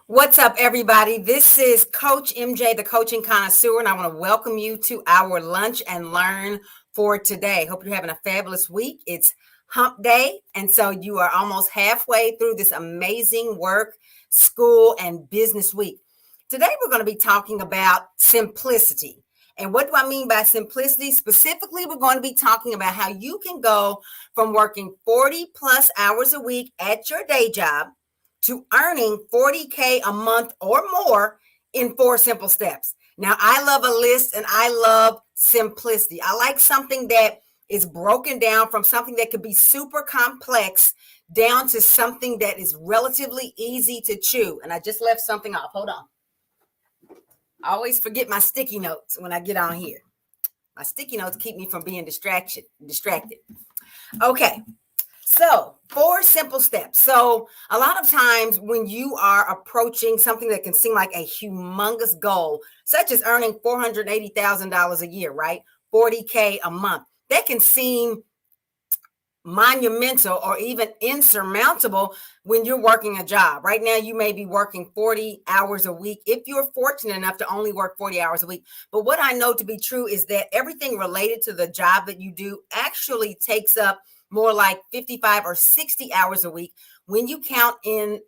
What's up, everybody? This is Coach MJ, the coaching connoisseur, and I want to welcome you to our lunch and learn for today. Hope you're having a fabulous week. It's hump day, and so you are almost halfway through this amazing work, school, and business week. Today, we're going to be talking about simplicity. And what do I mean by simplicity? Specifically, we're going to be talking about how you can go from working 40 plus hours a week at your day job to earning 40K a month or more in 4 simple steps. Now, I love a list and I love simplicity. I like something that is broken down from something that could be super complex down to something that is relatively easy to chew. And I just left something off. Hold on. I always forget my sticky notes when I get on here. My sticky notes keep me from being distracted. Okay. So 4 simple steps. So a lot of times when you are approaching something that can seem like a humongous goal, such as earning $480,000 a year, right? 40K a month, that can seem monumental or even insurmountable when you're working a job. Right now, you may be working 40 hours a week if you're fortunate enough to only work 40 hours a week. But what I know to be true is that everything related to the job that you do actually takes up more like 55 or 60 hours a week when you count in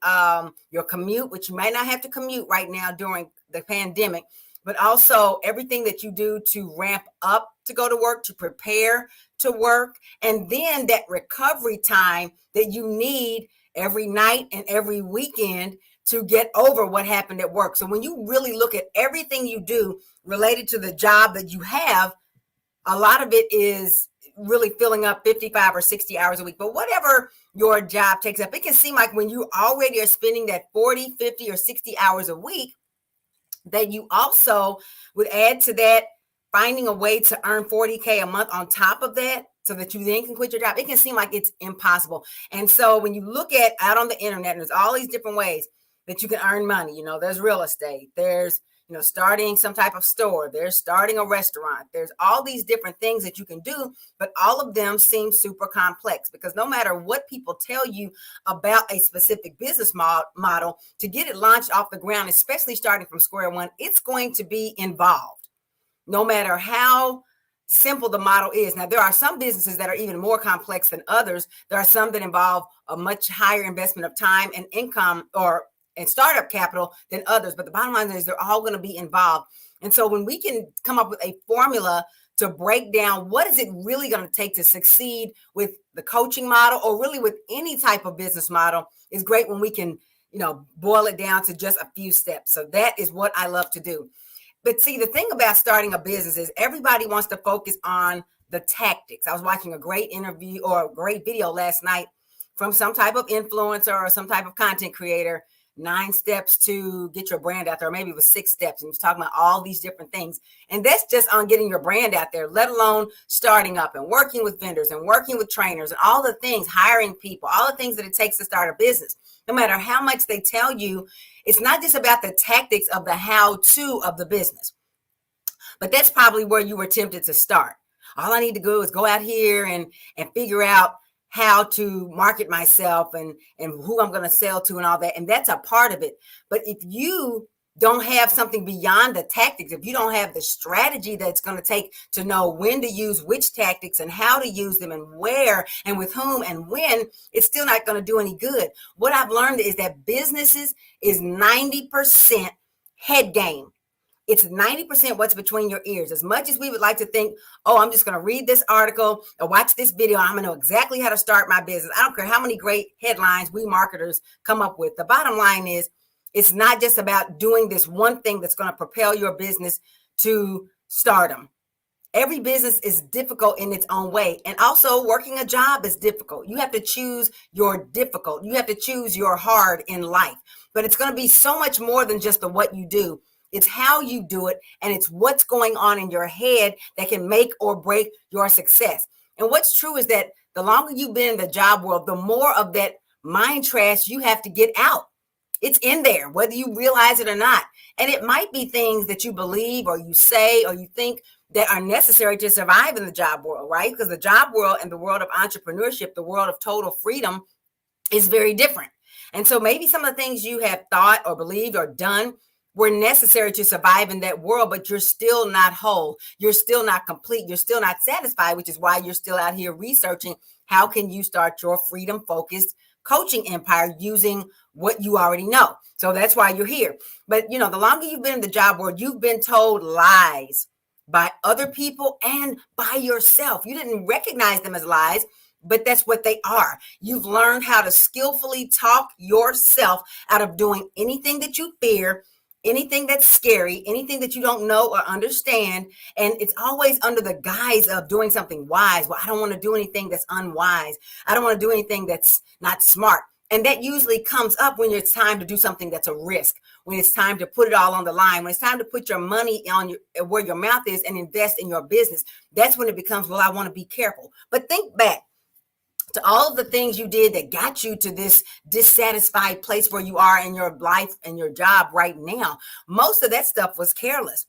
your commute, which you might not have to commute right now during the pandemic, but also everything that you do to ramp up to go to work, to prepare to work, and then that recovery time that you need every night and every weekend to get over what happened at work. So when you really look at everything you do related to the job that you have, a lot of it is really filling up 55 or 60 hours a week. But whatever your job takes up, it can seem like when you already are spending that 40, 50, or 60 hours a week, that you also would add to that finding a way to earn 40K a month on top of that so that you then can quit your job. It can seem like it's impossible. And so when you look at out on the internet, and there's all these different ways that you can earn money. You know, there's real estate, there's starting some type of store, there's starting a restaurant, there's all these different things that you can do, but all of them seem super complex because no matter what people tell you about a specific business model, to get it launched off the ground, especially starting from square one, it's going to be involved, no matter how simple the model is. Now, there are some businesses that are even more complex than others. There are some that involve a much higher investment of time and income and startup capital than others. But the bottom line is they're all going to be involved. And so when we can come up with a formula to break down what is it really going to take to succeed with the coaching model or really with any type of business model, is great when we can, boil it down to just a few steps. So that is what I love to do. But see, the thing about starting a business is everybody wants to focus on the tactics. I was watching a great interview or a great video last night from some type of influencer or some type of content creator, 9 steps to get your brand out there. Or maybe it was 6 steps. And he was talking about all these different things. And that's just on getting your brand out there, let alone starting up and working with vendors and working with trainers and all the things, hiring people, all the things that it takes to start a business. No matter how much they tell you, it's not just about the tactics of the how-to of the business. But that's probably where you were tempted to start. All I need to do is go out here and figure out how to market myself and who I'm going to sell to and all that. And that's a part of it. But if you don't have something beyond the tactics, if you don't have the strategy that's going to take to know when to use which tactics and how to use them and where and with whom and when, it's still not going to do any good. What I've learned is that businesses is 90% head game. It's 90% what's between your ears. As much as we would like to think, oh, I'm just going to read this article or watch this video, I'm going to know exactly how to start my business. I don't care how many great headlines we marketers come up with. The bottom line is, it's not just about doing this one thing that's going to propel your business to stardom. Every business is difficult in its own way. And also working a job is difficult. You have to choose your difficult. You have to choose your hard in life. But it's going to be so much more than just the what you do. It's how you do it, and it's what's going on in your head that can make or break your success. And what's true is that the longer you've been in the job world, the more of that mind trash you have to get out. It's in there, whether you realize it or not. And it might be things that you believe or you say or you think that are necessary to survive in the job world, right? Because the job world and the world of entrepreneurship, the world of total freedom, is very different. And so maybe some of the things you have thought or believed or done were necessary to survive in that world, but you're still not whole. You're still not complete. You're still not satisfied, which is why you're still out here researching how can you start your freedom focused coaching empire using what you already know. So that's why you're here. But the longer you've been in the job world, you've been told lies by other people and by yourself. You didn't recognize them as lies, but that's what they are. You've learned how to skillfully talk yourself out of doing anything that you fear, anything that's scary, anything that you don't know or understand. And it's always under the guise of doing something wise. Well, I don't want to do anything that's unwise. I don't want to do anything that's not smart. And that usually comes up when it's time to do something that's a risk, when it's time to put it all on the line, when it's time to put your money on where your mouth is and invest in your business. That's when it becomes, well, I want to be careful. But think back to all of the things you did that got you to this dissatisfied place where you are in your life and your job right now. Most of that stuff was careless.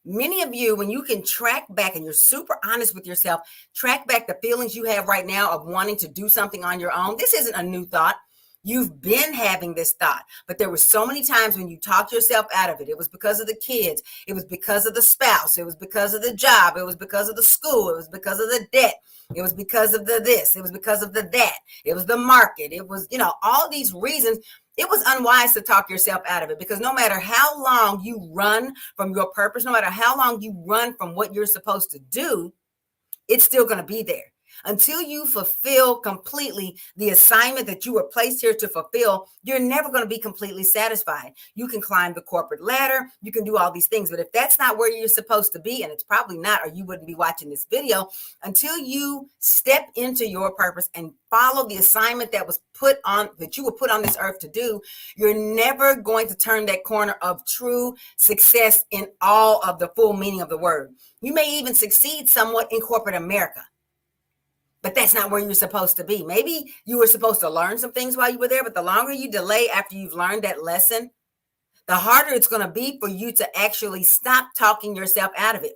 Many of you, when you can track back and you're super honest with yourself, track back the feelings you have right now of wanting to do something on your own. This isn't a new thought. You've been having this thought, but there were so many times when you talked yourself out of it. It was because of the kids. It was because of the spouse. It was because of the job. It was because of the school. It was because of the debt. It was because of the this. It was because of the that. It was the market. It was, all these reasons. It was unwise to talk yourself out of it, because no matter how long you run from your purpose, no matter how long you run from what you're supposed to do, it's still going to be there. Until you fulfill completely the assignment that you were placed here to fulfill, you're never going to be completely satisfied. You can climb the corporate ladder, you can do all these things, but if that's not where you're supposed to be, and it's probably not, or you wouldn't be watching this video, until you step into your purpose and follow the assignment that you were put on this earth to do, you're never going to turn that corner of true success in all of the full meaning of the word. You may even succeed somewhat in corporate America, but that's not where you're supposed to be. Maybe you were supposed to learn some things while you were there, but the longer you delay after you've learned that lesson, the harder it's going to be for you to actually stop talking yourself out of it.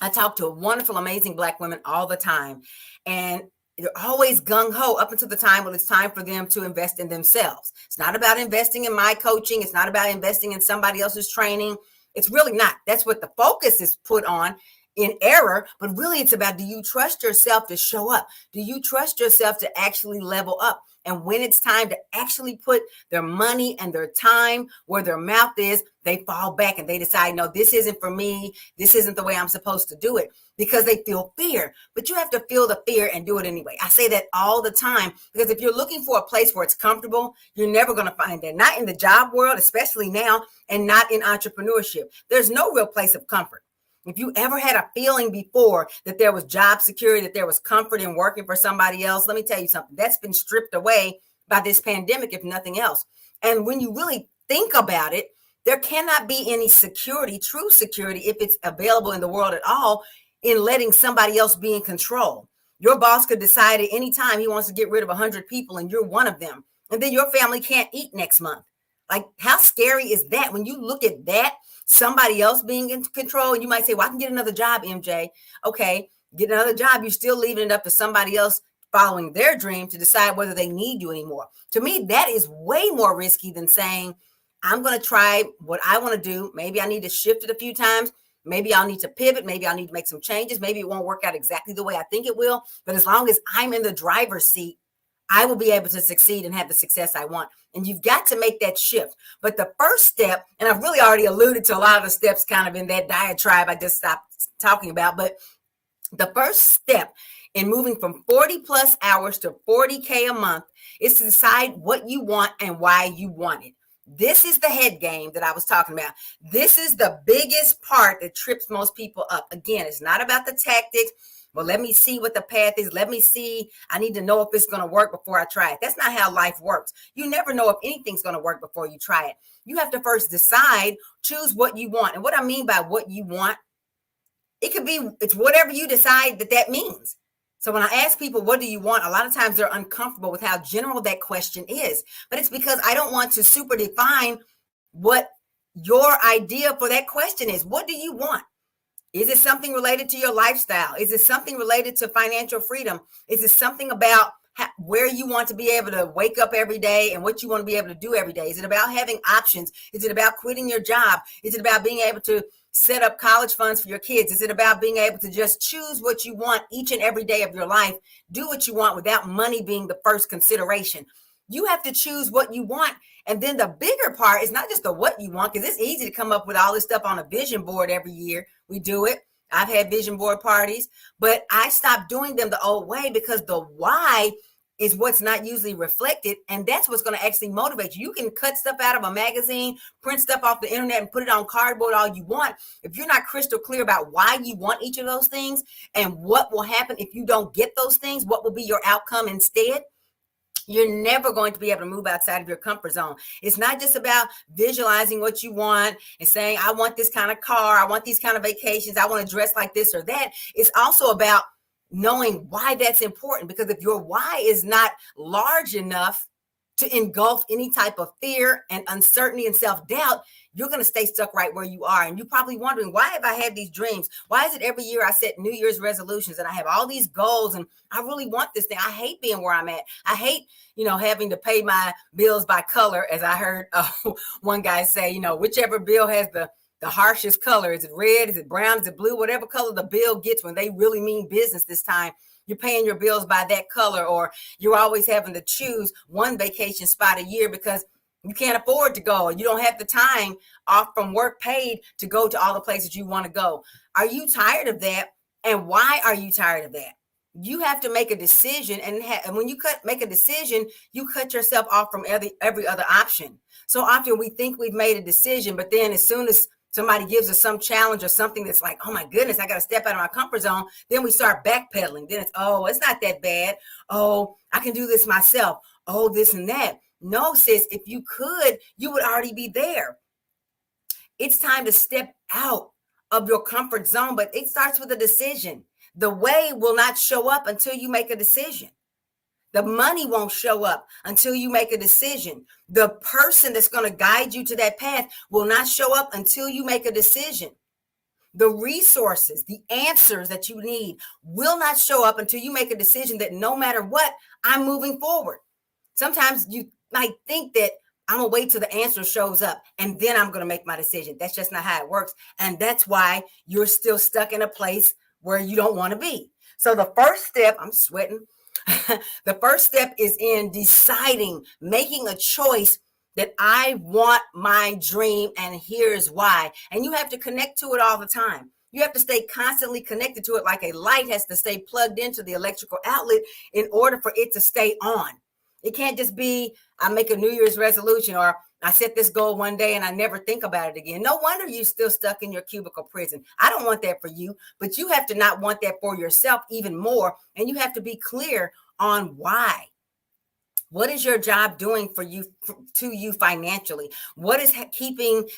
I talk to wonderful, amazing Black women all the time, and they're always gung-ho up until the time when it's time for them to invest in themselves. It's not about investing in my coaching. It's not about investing in somebody else's training. It's really not. That's what the focus is put on in error, but really it's about, do you trust yourself to show up? Do you trust yourself to actually level up? And when it's time to actually put their money and their time where their mouth is, they fall back and they decide, no, this isn't for me. This isn't the way I'm supposed to do it, because they feel fear. But you have to feel the fear and do it anyway. I say that all the time, because if you're looking for a place where it's comfortable, you're never going to find that. Not in the job world, especially now, and not in entrepreneurship. There's no real place of comfort. If you ever had a feeling before that there was job security, that there was comfort in working for somebody else, let me tell you something. That's been stripped away by this pandemic, if nothing else. And when you really think about it, there cannot be any security, true security, if it's available in the world at all, in letting somebody else be in control. Your boss could decide at any time he wants to get rid of 100 people and you're one of them. And then your family can't eat next month. Like, how scary is that? When you look at that, somebody else being in control, and you might say, well, I can get another job, MJ. Okay, get another job. You're still leaving it up to somebody else following their dream to decide whether they need you anymore. To me, that is way more risky than saying, I'm going to try what I want to do. Maybe I need to shift it a few times. Maybe I'll need to pivot. Maybe I'll need to make some changes. Maybe it won't work out exactly the way I think it will. But as long as I'm in the driver's seat, I will be able to succeed and have the success I want. And you've got to make that shift. But the first step, and I've really already alluded to a lot of the steps kind of in that diatribe I just stopped talking about, but the first step in moving from 40 plus hours to 40K a month is to decide what you want and why you want it. This is the head game that I was talking about. This is the biggest part that trips most people up. Again, it's not about the tactics. Well, let me see what the path is. Let me see. I need to know if it's going to work before I try it. That's not how life works. You never know if anything's going to work before you try it. You have to first decide, choose what you want. And what I mean by what you want, it's whatever you decide that means. So when I ask people, what do you want? A lot of times they're uncomfortable with how general that question is. But it's because I don't want to super define what your idea for that question is. What do you want? Is it something related to your lifestyle? Is it something related to financial freedom? Is it something about where you want to be able to wake up every day and what you want to be able to do every day? Is it about having options? Is it about quitting your job? Is it about being able to set up college funds for your kids? Is it about being able to just choose what you want each and every day of your life? Do what you want without money being the first consideration. You have to choose what you want. And then the bigger part is not just the what you want, because it's easy to come up with all this stuff on a vision board every year. We do it. I've had vision board parties, but I stopped doing them the old way because the why is what's not usually reflected. And that's what's going to actually motivate you. You can cut stuff out of a magazine, print stuff off the internet and put it on cardboard all you want. If you're not crystal clear about why you want each of those things and what will happen if you don't get those things, what will be your outcome instead, you're never going to be able to move outside of your comfort zone. It's not just about visualizing what you want and saying, I want this kind of car, I want these kind of vacations, I want to dress like this or that. It's also about knowing why that's important, because if your why is not large enough to engulf any type of fear and uncertainty and self-doubt, you're going to stay stuck right where you are. And you're probably wondering, why have I had these dreams? Why is it every year I set New Year's resolutions and I have all these goals and I really want this thing? I hate being where I'm at. I hate, having to pay my bills by color, as I heard one guy say, whichever bill has the harshest color. Is it red? Is it brown? Is it blue? Whatever color the bill gets, when they really mean business this time, you're paying your bills by that color, or you're always having to choose one vacation spot a year because you can't afford to go. You don't have the time off from work paid to go to all the places you want to go. Are you tired of that? And why are you tired of that? You have to make a decision, and when you make a decision, you cut yourself off from every other option. So often we think we've made a decision, but then as soon as somebody gives us some challenge or something that's like, oh my goodness, I got to step out of my comfort zone, then we start backpedaling. Then it's not that bad. Oh, I can do this myself. Oh, this and that. No, sis, if you could, you would already be there. It's time to step out of your comfort zone, but it starts with a decision. The way will not show up until you make a decision. The money won't show up until you make a decision. The person that's going to guide you to that path will not show up until you make a decision. The resources, the answers that you need will not show up until you make a decision that no matter what, I'm moving forward. Sometimes you might think that I'm going to wait till the answer shows up and then I'm going to make my decision. That's just not how it works. And that's why you're still stuck in a place where you don't want to be. So the first step, I'm sweating. The first step is in deciding, making a choice that I want my dream, and here's why. And you have to connect to it all the time. You have to stay constantly connected to it, like a light has to stay plugged into the electrical outlet in order for it to stay on. It can't just be, I make a New Year's resolution, or I set this goal one day and I never think about it again. No wonder you're still stuck in your cubicle prison. I don't want that for you, but you have to not want that for yourself even more. And you have to be clear on why. What is your job doing for you, to you financially? What is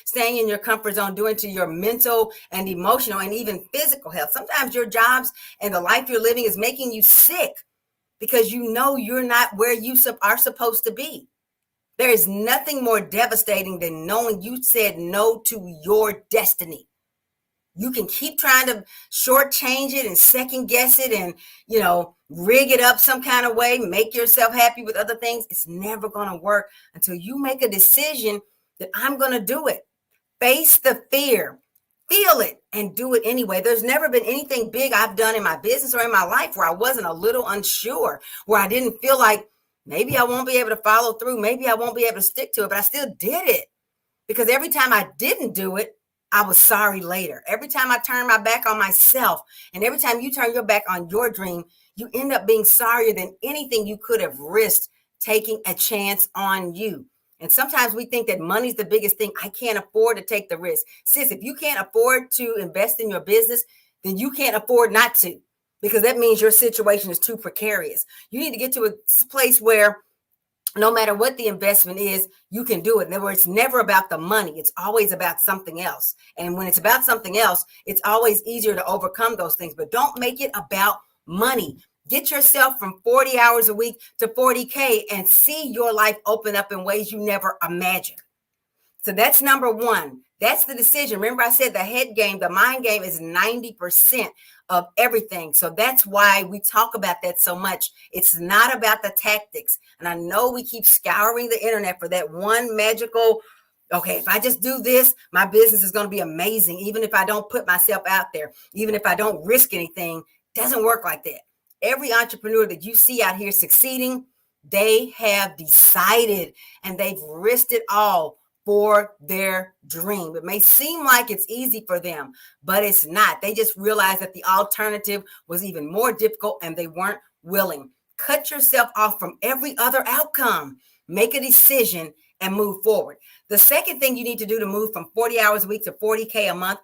staying in your comfort zone doing to your mental and emotional and even physical health? Sometimes your jobs and the life you're living is making you sick because you're not where you are supposed to be. There is nothing more devastating than knowing you said no to your destiny. You can keep trying to shortchange it and second guess it and, rig it up some kind of way, make yourself happy with other things. It's never going to work until you make a decision that I'm going to do it. Face the fear, feel it, and do it anyway. There's never been anything big I've done in my business or in my life where I wasn't a little unsure, where I didn't feel like, maybe I won't be able to follow through. Maybe I won't be able to stick to it, but I still did it. Because every time I didn't do it, I was sorry later. Every time I turned my back on myself, and every time you turn your back on your dream, you end up being sorrier than anything you could have risked taking a chance on you. And sometimes we think that money's the biggest thing. I can't afford to take the risk. Sis, if you can't afford to invest in your business, then you can't afford not to. Because that means your situation is too precarious. You need to get to a place where no matter what the investment is, you can do it. In other words, it's never about the money. It's always about something else. And when it's about something else, it's always easier to overcome those things. But don't make it about money. Get yourself from 40 hours a week to 40K and see your life open up in ways you never imagined. So that's number one. That's the decision. Remember, I said the head game, the mind game is 90% of everything. So that's why we talk about that so much. It's not about the tactics. And I know we keep scouring the internet for that one magical, okay, if I just do this, my business is going to be amazing. Even if I don't put myself out there, even if I don't risk anything, it doesn't work like that. Every entrepreneur that you see out here succeeding, they have decided and they've risked it all for their dream. It may seem like it's easy for them, but it's not. They just realized that the alternative was even more difficult and they weren't willing. Cut yourself off from every other outcome. Make a decision and move forward. The second thing you need to do to move from 40 hours a week to 40K a month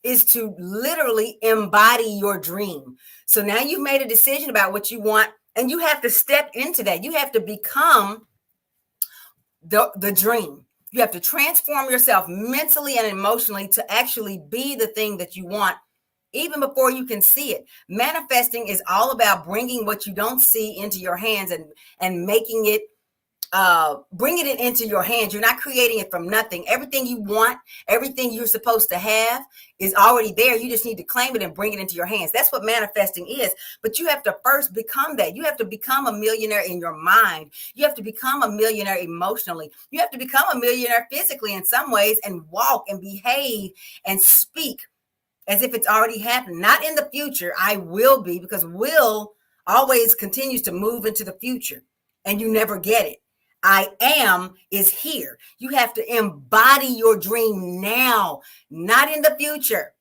is to literally embody your dream. So now you've made a decision about what you want, and you have to step into that. You have to become the dream. You have to transform yourself mentally and emotionally to actually be the thing that you want, even before you can see it. Manifesting is all about bringing what you don't see into your hands and making it, bringing it into your hands. You're not creating it from nothing. Everything you want, everything you're supposed to have is already there. You just need to claim it and bring it into your hands. That's what manifesting is. But you have to first become that. You have to become a millionaire in your mind. You have to become a millionaire emotionally. You have to become a millionaire physically in some ways and walk and behave and speak as if it's already happened. Not in the future. I will be, because will always continues to move into the future and you never get it. I am is here. You have to embody your dream now, not in the future.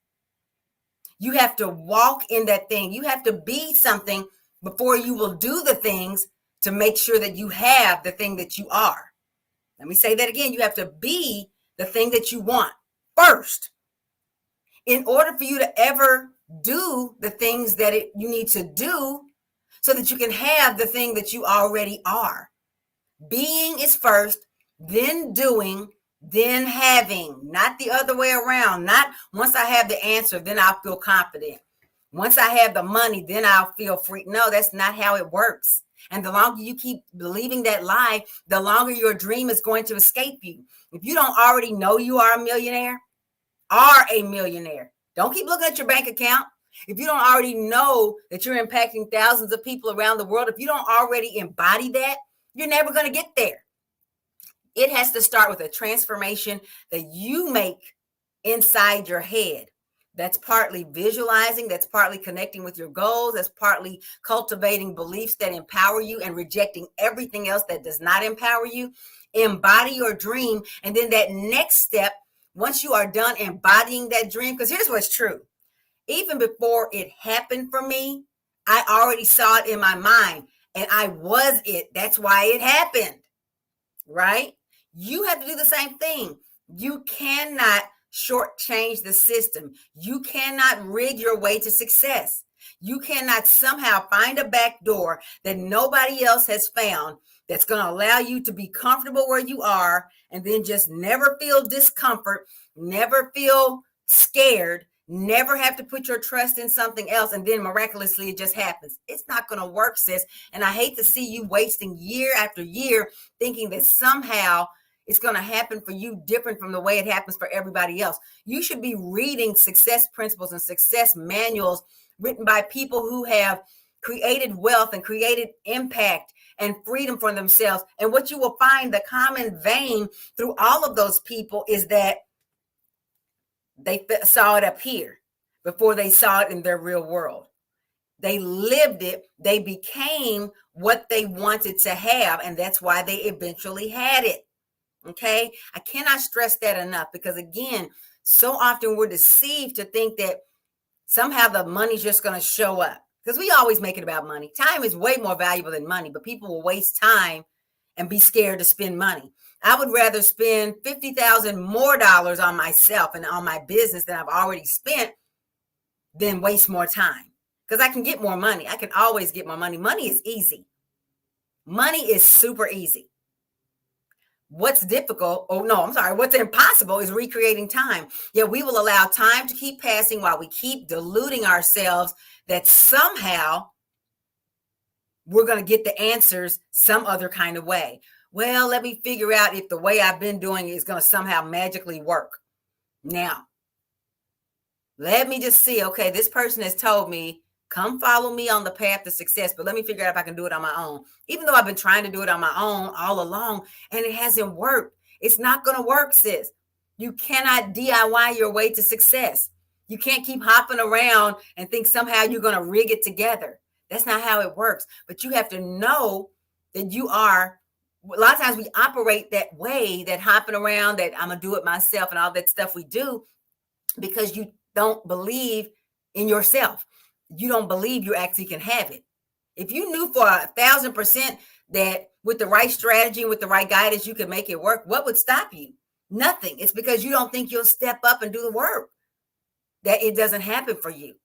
You have to walk in that thing. You have to be something before you will do the things to make sure that you have the thing that you are. Let me say that again. You have to be the thing that you want first in order for you to ever do the things that you need to do so that you can have the thing that you already are. Being is first, then doing, then having, not the other way around. Not once I have the answer, then I'll feel confident. Once I have the money, then I'll feel free. No, that's not how it works. And the longer you keep believing that lie, the longer your dream is going to escape you. If you don't already know you are a millionaire, don't keep looking at your bank account. If you don't already know that you're impacting thousands of people around the world, if you don't already embody that, you're never going to get there. It has to start with a transformation that you make inside your head. That's partly visualizing, that's partly connecting with your goals, that's partly cultivating beliefs that empower you and rejecting everything else that does not empower you. Embody your dream. And then that next step, once you are done embodying that dream, because here's what's true. Even before it happened for me, I already saw it in my mind. And I was it. That's why it happened, right? You have to do the same thing. You cannot shortchange the system. You cannot rig your way to success. You cannot somehow find a back door that nobody else has found that's going to allow you to be comfortable where you are and then just never feel discomfort, never feel scared, never have to put your trust in something else, and then miraculously it just happens. It's not going to work, sis. And I hate to see you wasting year after year thinking that somehow it's going to happen for you different from the way it happens for everybody else. You should be reading success principles and success manuals written by people who have created wealth and created impact and freedom for themselves. And what you will find, the common vein through all of those people, is that they saw it up here before they saw it in their real world. They lived it. They became what they wanted to have. And that's why they eventually had it. Okay. I cannot stress that enough, because again, so often we're deceived to think that somehow the money's just going to show up, because we always make it about money. Time is way more valuable than money, but people will waste time and be scared to spend money. I would rather spend $50,000 more on myself and on my business than I've already spent than waste more time, because I can get more money. I can always get more money. Money is easy. Money is super easy. What's impossible is recreating time. Yeah, we will allow time to keep passing while we keep deluding ourselves that somehow we're going to get the answers some other kind of way. Well, let me figure out if the way I've been doing it is going to somehow magically work. Now, let me just see. Okay, this person has told me, come follow me on the path to success, but let me figure out if I can do it on my own. Even though I've been trying to do it on my own all along and it hasn't worked. It's not going to work, sis. You cannot DIY your way to success. You can't keep hopping around and think somehow you're going to rig it together. That's not how it works. But you have to know that you are. A lot of times we operate that way, that hopping around, that I'm going to do it myself and all that stuff we do because you don't believe in yourself. You don't believe you actually can have it. If you knew for 1,000% that with the right strategy and with the right guidance, you can make it work, what would stop you? Nothing. It's because you don't think you'll step up and do the work, that it doesn't happen for you.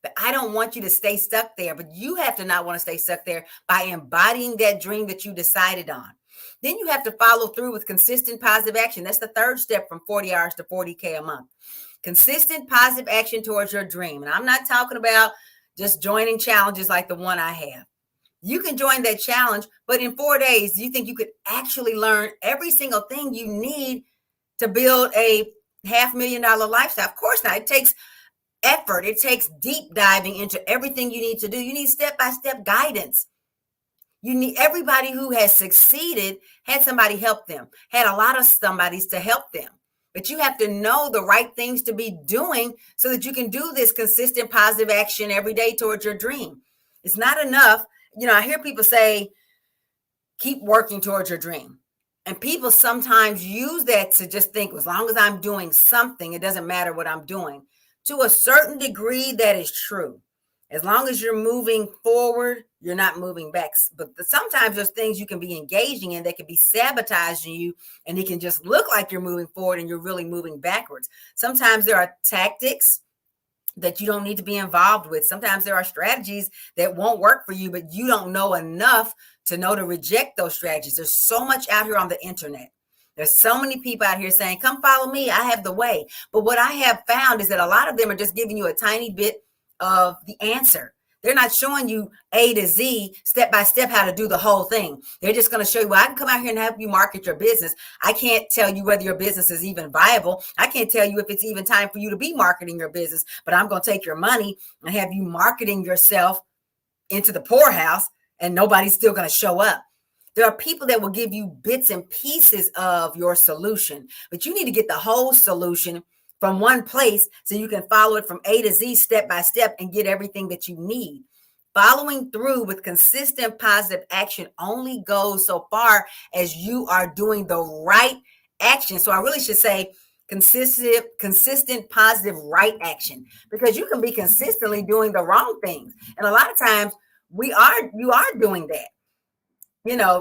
But I don't want you to stay stuck there, but you have to not want to stay stuck there by embodying that dream that you decided on. Then you have to follow through with consistent positive action. That's the third step from 40 hours to 40K a month. Consistent positive action towards your dream. And I'm not talking about just joining challenges like the one I have. You can join that challenge, but in 4 days, do you think you could actually learn every single thing you need to build a $500,000 lifestyle? Of course not. It takes effort. It takes deep diving into everything you need to do. You need step-by-step guidance. You need everybody who has succeeded had somebody help them, had a lot of somebodies to help them. But you have to know the right things to be doing so that you can do this consistent positive action every day towards your dream. It's not enough. I hear people say, keep working towards your dream. And people sometimes use that to just think, as long as I'm doing something, it doesn't matter what I'm doing. To a certain degree, that is true. As long as you're moving forward, you're not moving back. But sometimes there's things you can be engaging in that can be sabotaging you, and it can just look like you're moving forward and you're really moving backwards. Sometimes there are tactics that you don't need to be involved with. Sometimes there are strategies that won't work for you, but you don't know enough to know to reject those strategies. There's so much out here on the internet. There's so many people out here saying, come follow me, I have the way. But what I have found is that a lot of them are just giving you a tiny bit of the answer. They're not showing you A to Z, step by step, how to do the whole thing. They're just going to show you, well, I can come out here and help you market your business. I can't tell you whether your business is even viable. I can't tell you if it's even time for you to be marketing your business, but I'm going to take your money and have you marketing yourself into the poorhouse, and nobody's still going to show up. There are people that will give you bits and pieces of your solution, but you need to get the whole solution from one place so you can follow it from A to Z, step by step, and get everything that you need. Following through with consistent positive action only goes so far as you are doing the right action. So I really should say consistent positive right action, because you can be consistently doing the wrong things. And a lot of times you are doing that.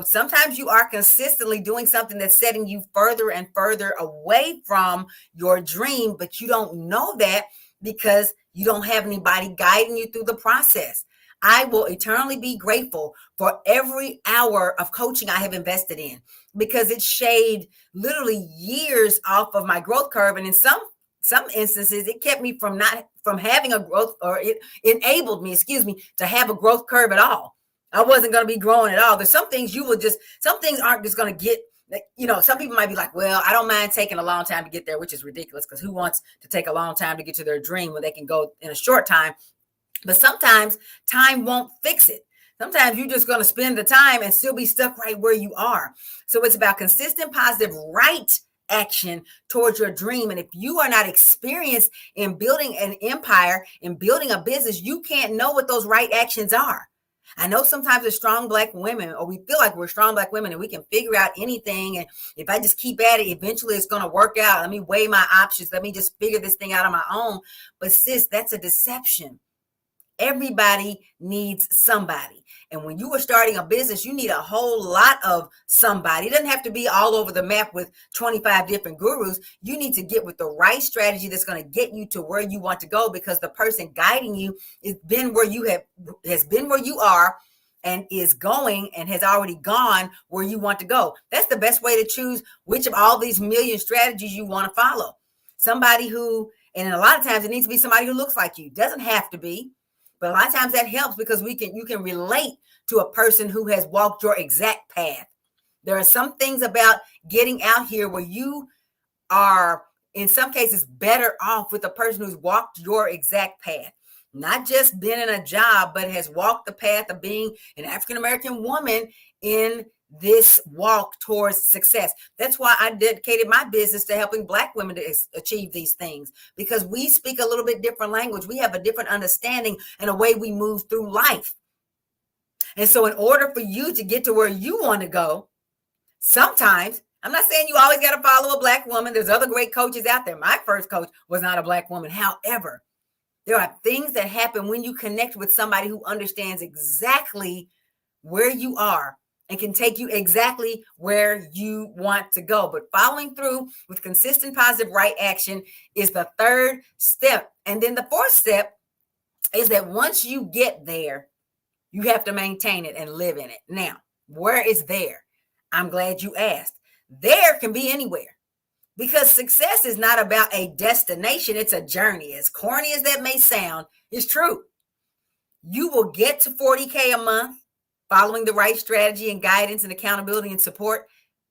Sometimes you are consistently doing something that's setting you further and further away from your dream, but you don't know that because you don't have anybody guiding you through the process. I will eternally be grateful for every hour of coaching I have invested in, because it shaved literally years off of my growth curve. And in some instances, it kept me from having a growth, or it enabled me, to have a growth curve at all. I wasn't going to be growing at all. There's some things some things aren't just going to get, some people might be like, well, I don't mind taking a long time to get there, which is ridiculous, because who wants to take a long time to get to their dream when they can go in a short time? But sometimes time won't fix it. Sometimes you're just going to spend the time and still be stuck right where you are. So it's about consistent, positive, right action towards your dream. And if you are not experienced in building an empire, in building a business, you can't know what those right actions are. I know sometimes as strong Black women, or we feel like we're strong Black women and we can figure out anything. And if I just keep at it, eventually it's going to work out. Let me weigh my options. Let me just figure this thing out on my own. But sis, that's a deception. Everybody needs somebody. And when you are starting a business, you need a whole lot of somebody. It doesn't have to be all over the map with 25 different gurus. You need to get with the right strategy that's going to get you to where you want to go, because the person guiding you has been where you are and is going and has already gone where you want to go. That's the best way to choose which of all these million strategies you want to follow. Somebody who, and a lot of times it needs to be somebody who looks like you. Doesn't have to be. But a lot of times that helps, because you can relate to a person who has walked your exact path. There are some things about getting out here where you are, in some cases, better off with a person who's walked your exact path. Not just been in a job, but has walked the path of being an African American woman in this walk towards success. That's why I dedicated my business to helping Black women to achieve these things, because we speak a little bit different language. We have a different understanding and a way we move through life. And so in order for you to get to where you want to go, sometimes, I'm not saying you always got to follow a Black woman. There's other great coaches out there. My first coach was not a Black woman. However, there are things that happen when you connect with somebody who understands exactly where you are and can take you exactly where you want to go. But following through with consistent positive right action is the third step. And then the fourth step is that once you get there, you have to maintain it and live in it. Now, where is there? I'm glad you asked. There can be anywhere, because success is not about a destination. It's a journey. As corny as that may sound, it's true. You will get to 40K a month following the right strategy and guidance and accountability and support.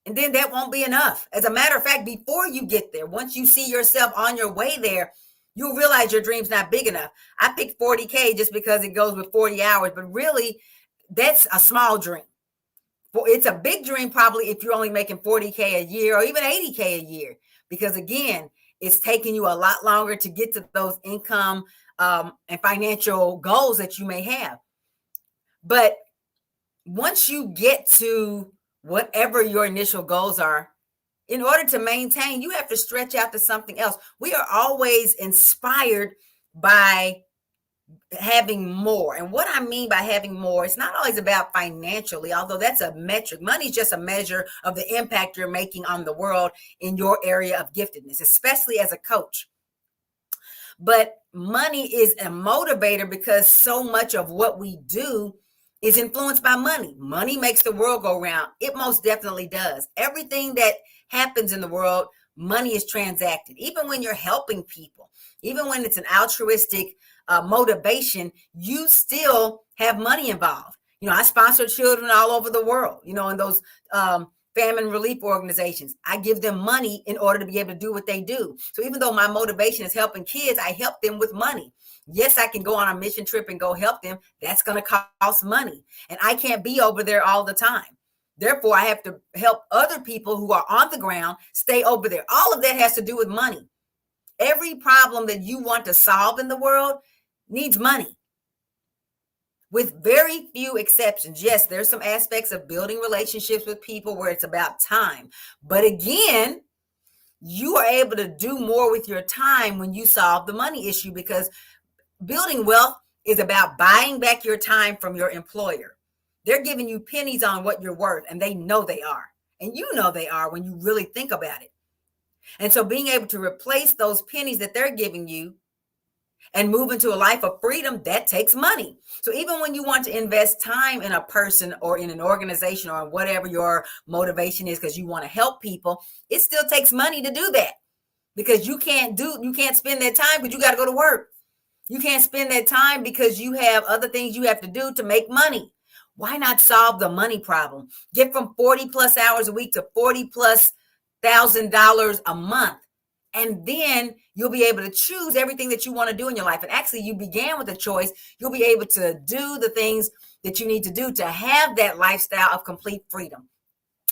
And then that won't be enough. As a matter of fact, before you get there, once you see yourself on your way there, you'll realize your dream's not big enough. I picked 40K just because it goes with 40 hours, but really that's a small dream. Well, it's a big dream probably if you're only making 40K a year or even 80K a year, because again, it's taking you a lot longer to get to those income and financial goals that you may have. But once you get to whatever your initial goals are, in order to maintain, you have to stretch out to something else. We are always inspired by having more. And what I mean by having more, it's not always about financially, although that's a metric. Money is just a measure of the impact you're making on the world in your area of giftedness, especially as a coach. But money is a motivator because so much of what we do is influenced by money. Money makes the world go round. It most definitely does. Everything that happens in the world, money is transacted. Even when you're helping people, even when it's an altruistic motivation, you still have money involved. You know, I sponsor children all over the world, you know, in those famine relief organizations. I give them money in order to be able to do what they do. So even though my motivation is helping kids, I help them with money. Yes, I can go on a mission trip and go help them. That's going to cost money. And I can't be over there all the time. Therefore, I have to help other people who are on the ground stay over there. All of that has to do with money. Every problem that you want to solve in the world needs money, with very few exceptions. Yes, there's some aspects of building relationships with people where it's about time. But again, you are able to do more with your time when you solve the money issue, because building wealth is about buying back your time from your employer. They're giving you pennies on what you're worth, and they know they are. And you know they are when you really think about it. And so being able to replace those pennies that they're giving you and move into a life of freedom, that takes money. So even when you want to invest time in a person or in an organization or whatever your motivation is, because you want to help people, it still takes money to do that, because you can't spend that time because you got to go to work. You can't spend that time because you have other things you have to do to make money. Why not solve the money problem? Get from 40 plus hours a week to 40 plus $1,000 a month. And then you'll be able to choose everything that you want to do in your life. And actually, you began with a choice. You'll be able to do the things that you need to do to have that lifestyle of complete freedom.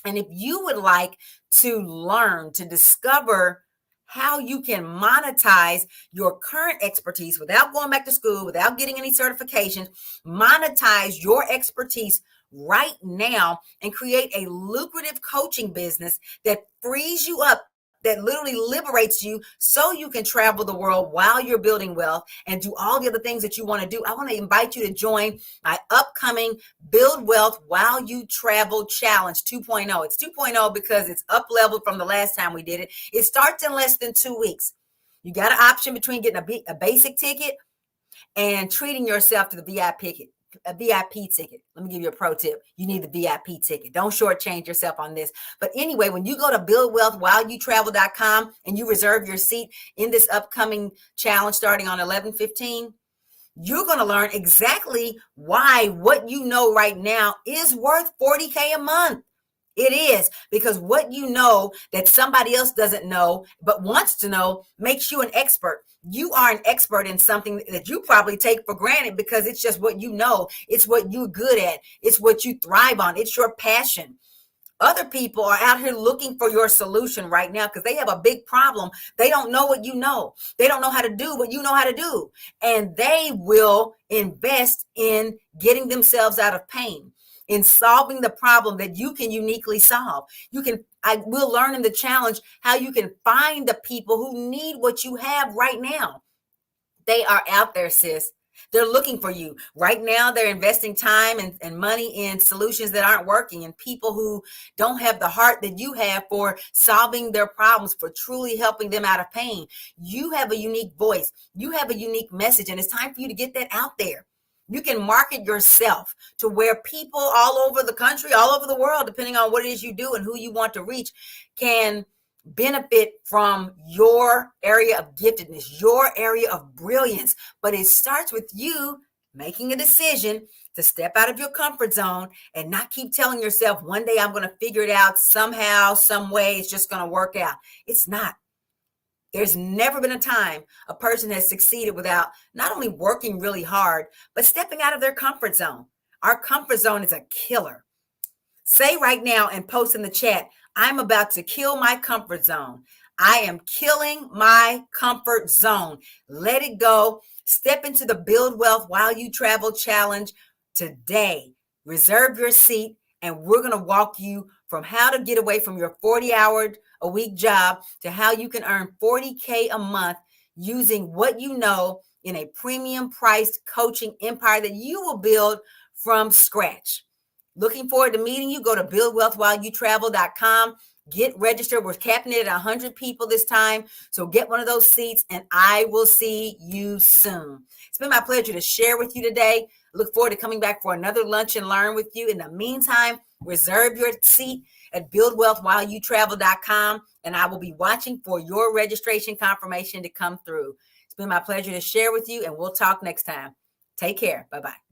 And if you would like to learn, to discover how you can monetize your current expertise without going back to school, without getting any certifications, monetize your expertise right now and create a lucrative coaching business that frees you up, that literally liberates you so you can travel the world while you're building wealth and do all the other things that you want to do, I want to invite you to join my upcoming Build Wealth While You Travel Challenge 2.0. It's 2.0 because it's up leveled from the last time we did it. It starts in less than 2 weeks. You got an option between getting a basic ticket and treating yourself to the VIP ticket. Let me give you a pro tip. You need the VIP ticket. Don't shortchange yourself on this. But anyway, when you go to buildwealthwhileyoutravel.com and you reserve your seat in this upcoming challenge starting on 11/15, you're going to learn exactly why what you know right now is worth 40K a month. It is, because what you know that somebody else doesn't know but wants to know makes you an expert. You are an expert in something that you probably take for granted because it's just what you know. It's what you're good at. It's what you thrive on. It's your passion. Other people are out here looking for your solution right now because they have a big problem. They don't know what you know. They don't know how to do what you know how to do. And they will invest in getting themselves out of pain, in solving the problem that you can uniquely solve. I will learn in the challenge how you can find the people who need what you have right now. They are out there, sis. They're looking for you. Right now, they're investing time and money in solutions that aren't working, and people who don't have the heart that you have for solving their problems, for truly helping them out of pain. You have a unique voice. You have a unique message, and it's time for you to get that out there. You can market yourself to where people all over the country, all over the world, depending on what it is you do and who you want to reach, can benefit from your area of giftedness, your area of brilliance. But it starts with you making a decision to step out of your comfort zone and not keep telling yourself, one day I'm going to figure it out somehow, some way, it's just going to work out. It's not. There's never been a time a person has succeeded without not only working really hard, but stepping out of their comfort zone. Our comfort zone is a killer. Say right now and post in the chat, I'm about to kill my comfort zone. I am killing my comfort zone. Let it go. Step into the Build Wealth While You Travel Challenge today. Reserve your seat, and we're going to walk you from how to get away from your 40-hour-a-week job to how you can earn $40K a month using what you know in a premium priced coaching empire that you will build from scratch. Looking forward to meeting you. Go to buildwealthwhileyoutravel.com. Get registered. We're capping it at 100 people this time. So get one of those seats, and I will see you soon. It's been my pleasure to share with you today. Look forward to coming back for another lunch and learn with you. In the meantime, reserve your seat at buildwealthwhileyoutravel.com, and I will be watching for your registration confirmation to come through. It's been my pleasure to share with you, and we'll talk next time. Take care. Bye-bye.